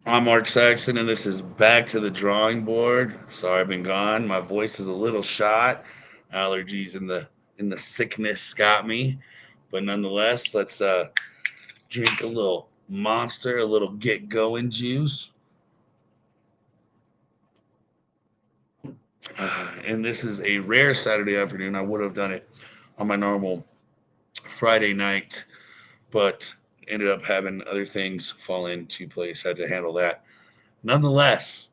I'm Mark Saxon, and this is Back to the Drawing Board. Sorry I've been gone. My voice is a little shot. Allergies in the sickness got me, but nonetheless, let's drink a little Monster, a little get going juice. And this is a rare Saturday afternoon. I would have done it on my normal Friday night, but ended up having other things fall into place. Had to handle that. Nonetheless,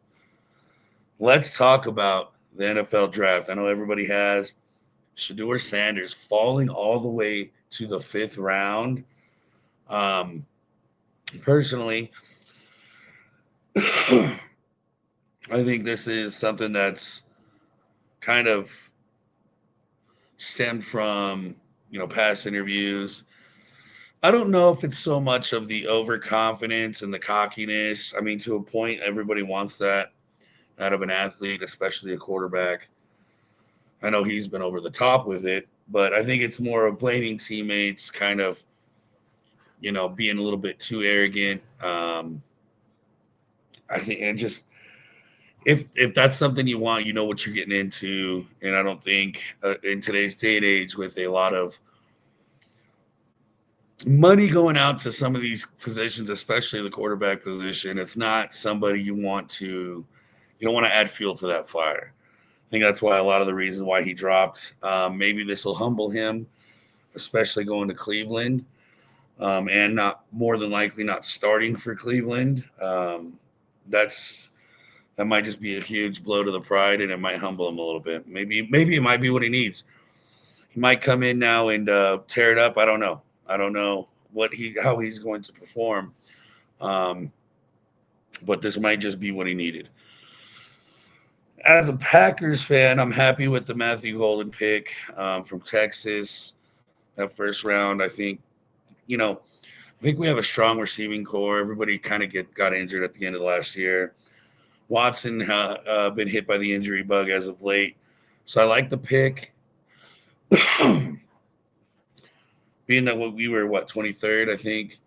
let's talk about the NFL draft. I know everybody has Shador Sanders falling all the way to the fifth round. Um, Personally, I think this is something that's kind of stemmed from past interviews. I don't know if it's so much of the overconfidence and the cockiness. I mean, to a point, everybody wants that out of an athlete, especially a quarterback. I know he's been over the top with it, but I think it's more of blaming teammates, kind of being a little bit too arrogant. I think, and just if that's something you want, you know what you're getting into. And I don't think in today's day and age, with a lot of money going out to some of these positions, especially the quarterback position, it's not somebody you don't want to add fuel to that fire. I think that's why a lot of the reasons why he dropped. Maybe this will humble him, especially going to Cleveland, and not more than likely not starting for Cleveland. That's that might just be a huge blow to the pride, and it might humble him a little bit. Maybe it might be what he needs. He might come in now and tear it up. I don't know. I don't know how he's going to perform. Um, but this might just be what he needed. As a Packers fan, I'm happy with the Matthew Golden pick from Texas. That first round, I think we have a strong receiving core. Everybody kind of got injured at the end of last year. Watson been hit by the injury bug as of late, so I like the pick. Being that we were 23rd, I think.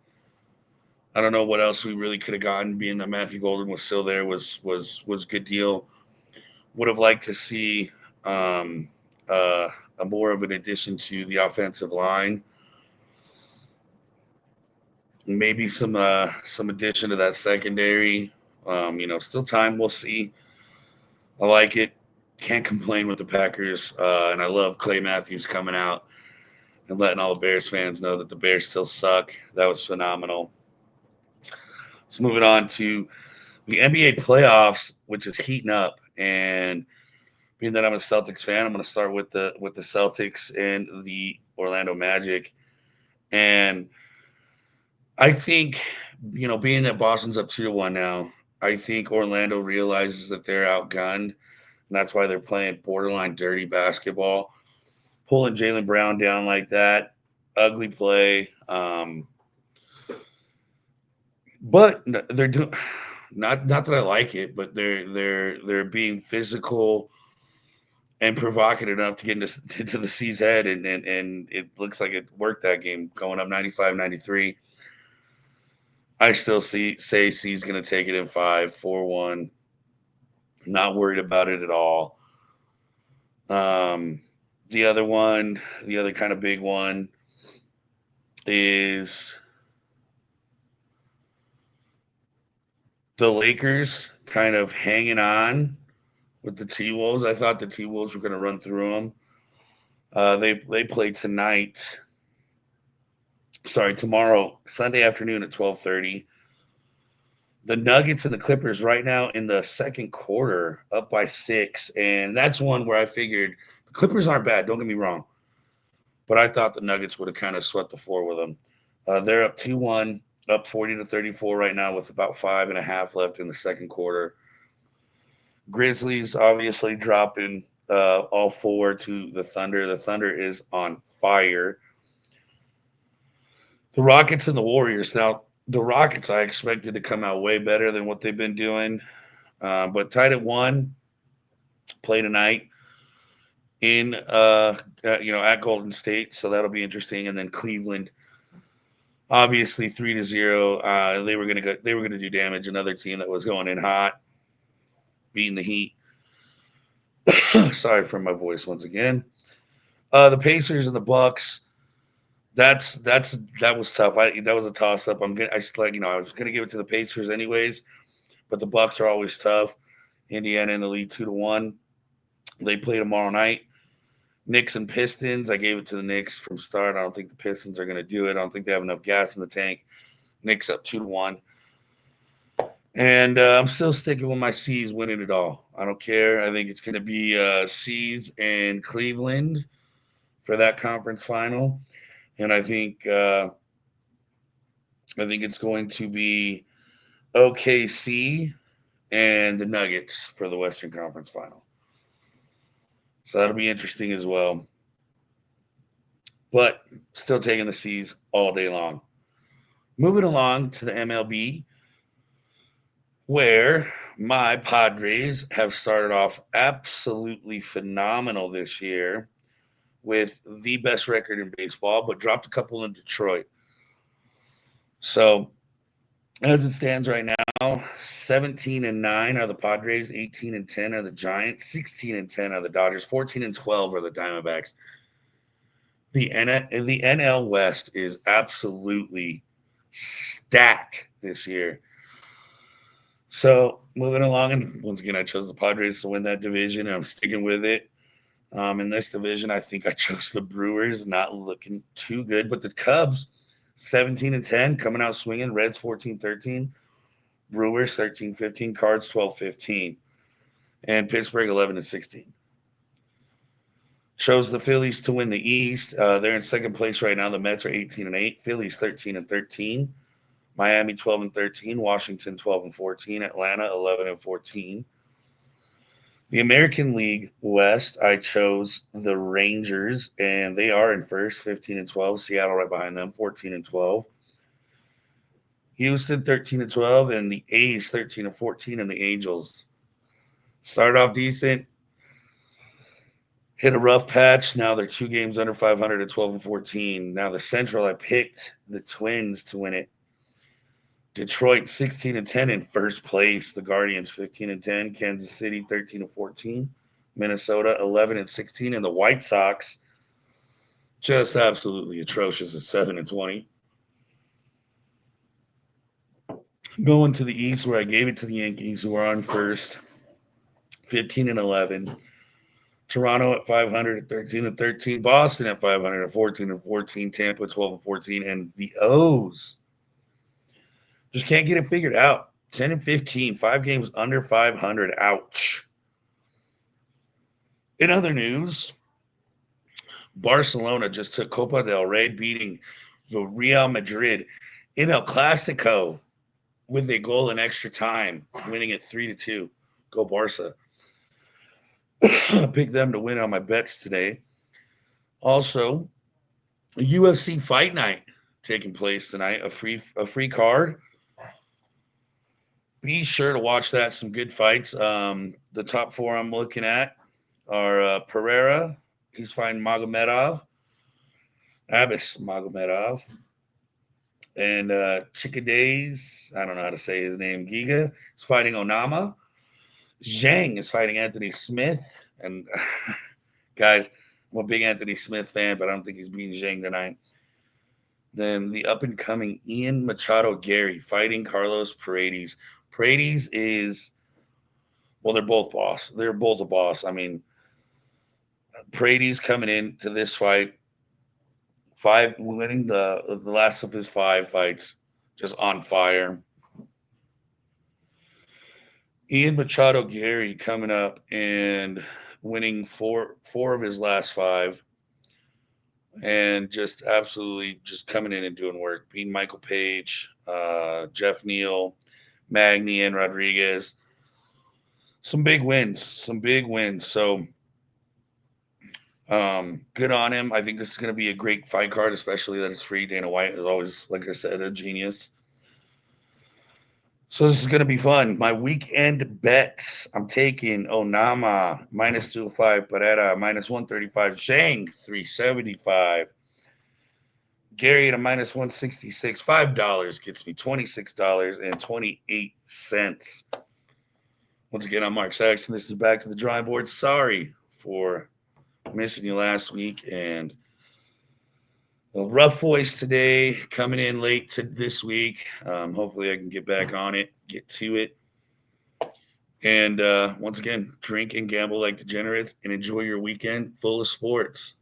I don't know what else we really could have gotten. Being that Matthew Golden was still there was a good deal. Would have liked to see um, uh, a more of an addition to the offensive line. Maybe some addition to that secondary. Still time. We'll see. I like it. Can't complain with the Packers, and I love Clay Matthews coming out and letting all the Bears fans know that the Bears still suck. That was phenomenal. So moving on to the NBA playoffs, which is heating up, and being that I'm a Celtics fan, I'm going to start with the Celtics and the Orlando Magic, and I think being that Boston's up 2-1 now, I think Orlando realizes that they're outgunned, and that's why they're playing borderline dirty basketball, pulling Jalen Brown down like that, ugly play. But they're doing not that I like it, but they're being physical and provocative enough to get into the C's head, and it looks like it worked that game, going up 95-93. I still say C's going to take it in 5-4-1. Not worried about it at all. Um, the other kind of big one is the Lakers kind of hanging on with the T Wolves. I thought the T Wolves were going to run through them. They play tonight. Sorry, tomorrow, Sunday afternoon at 12:30. The Nuggets and the Clippers right now in the second quarter, up by 6, and that's one where I figured the Clippers aren't bad. Don't get me wrong, but I thought the Nuggets would have kind of swept the floor with them. They're up 2-1, up 40-34 right now with about 5.5 left in the second quarter. Grizzlies obviously dropping all four to the Thunder. The Thunder is on fire. The Rockets and the Warriors. Now, the Rockets I expected to come out way better than what they've been doing, but tied at one. Play tonight at Golden State, so that'll be interesting. And then Cleveland Obviously, 3-0. They were gonna do damage. Another team that was going in hot, beating the Heat. Sorry for my voice once again. The Pacers and the Bucks. That was tough. That was a toss up. I was gonna give it to the Pacers anyways, but the Bucks are always tough. Indiana in the lead 2-1. They play tomorrow night. Knicks and Pistons. I gave it to the Knicks from start. I don't think the Pistons are going to do it. I don't think they have enough gas in the tank. Knicks up 2-1. And I'm still sticking with my C's winning it all. I don't care. I think it's going to be C's and Cleveland for that conference final. And I think it's going to be OKC and the Nuggets for the Western Conference final. So that'll be interesting as well. But still taking the C's all day long. Moving along to the MLB, where my Padres have started off absolutely phenomenal this year with the best record in baseball, but dropped a couple in Detroit. So, as it stands right now, 17-9 are the Padres, 18-10 are the Giants, 16-10 are the Dodgers, 14-12 are the Diamondbacks. The NL West is absolutely stacked this year. So moving along, and once again, I chose the Padres to win that division, and I'm sticking with it. In this division, I think I chose the Brewers, not looking too good, but the Cubs, 17-10, coming out swinging. Reds 14-13, Brewers 13-15, Cards 12-15, and Pittsburgh 11-16. Chose the Phillies to win the East. They're in second place right now. The Mets are 18-8, Phillies 13-13. Miami 12-13, Washington 12-14, Atlanta 11-14. The American League West, I chose the Rangers, and they are in first, 15-12. Seattle right behind them, 14-12. Houston 13-12, and the A's 13-14, and the Angels started off decent, hit a rough patch. Now they're 2 games under 500 at 12-14. Now the Central, I picked the Twins to win it. Detroit 16-10 in first place. The Guardians 15-10. Kansas City 13-14. Minnesota 11-16. And the White Sox just absolutely atrocious at 7-20. Going to the East where I gave it to the Yankees who are on first, 15-11. Toronto at 500 at 13-13. Boston at 500 at 14-14. Tampa 12-14. And the O's just can't get it figured out. 10-15, 5 games under 500. Ouch. In other news, Barcelona just took Copa del Rey, beating the Real Madrid in El Clasico with a goal in extra time, winning it 3-2. Go Barca. Picked them to win on my bets today. Also, a UFC fight night taking place tonight. A free card. Be sure to watch that. Some good fights. The top 4 I'm looking at are Pereira. He's fighting Magomedov. Abbas Magomedov. And Chikaday's, I don't know how to say his name, Giga, is fighting Onama. Zhang is fighting Anthony Smith. And guys, I'm a big Anthony Smith fan, but I don't think he's beating Zhang tonight. Then the up and coming Ian Machado Gary fighting Carlos Paredes. Paredes is, well, they're both boss. They're both a boss. I mean, Paredes coming into this fight, winning the last of his 5 fights, just on fire. Ian Machado Gary coming up and winning four of his last 5, and just absolutely just coming in and doing work, beating Michael Page, Jeff Neal, Magny, and Rodriguez. Some big wins. So good on him. I think this is going to be a great fight card, especially that it's free. Dana White is always, like I said, a genius. So this is going to be fun. My weekend bets. I'm taking Onama -205, Pereira -135, Zhang 375, Gary at a minus 166. $5 gets me $26.28. Once again, I'm Mark Saxon. This is Back to the Drawing Board. Sorry for missing you last week, and a rough voice today, coming in late to this week. Hopefully, I can get back on it, get to it. And once again, drink and gamble like degenerates and enjoy your weekend full of sports.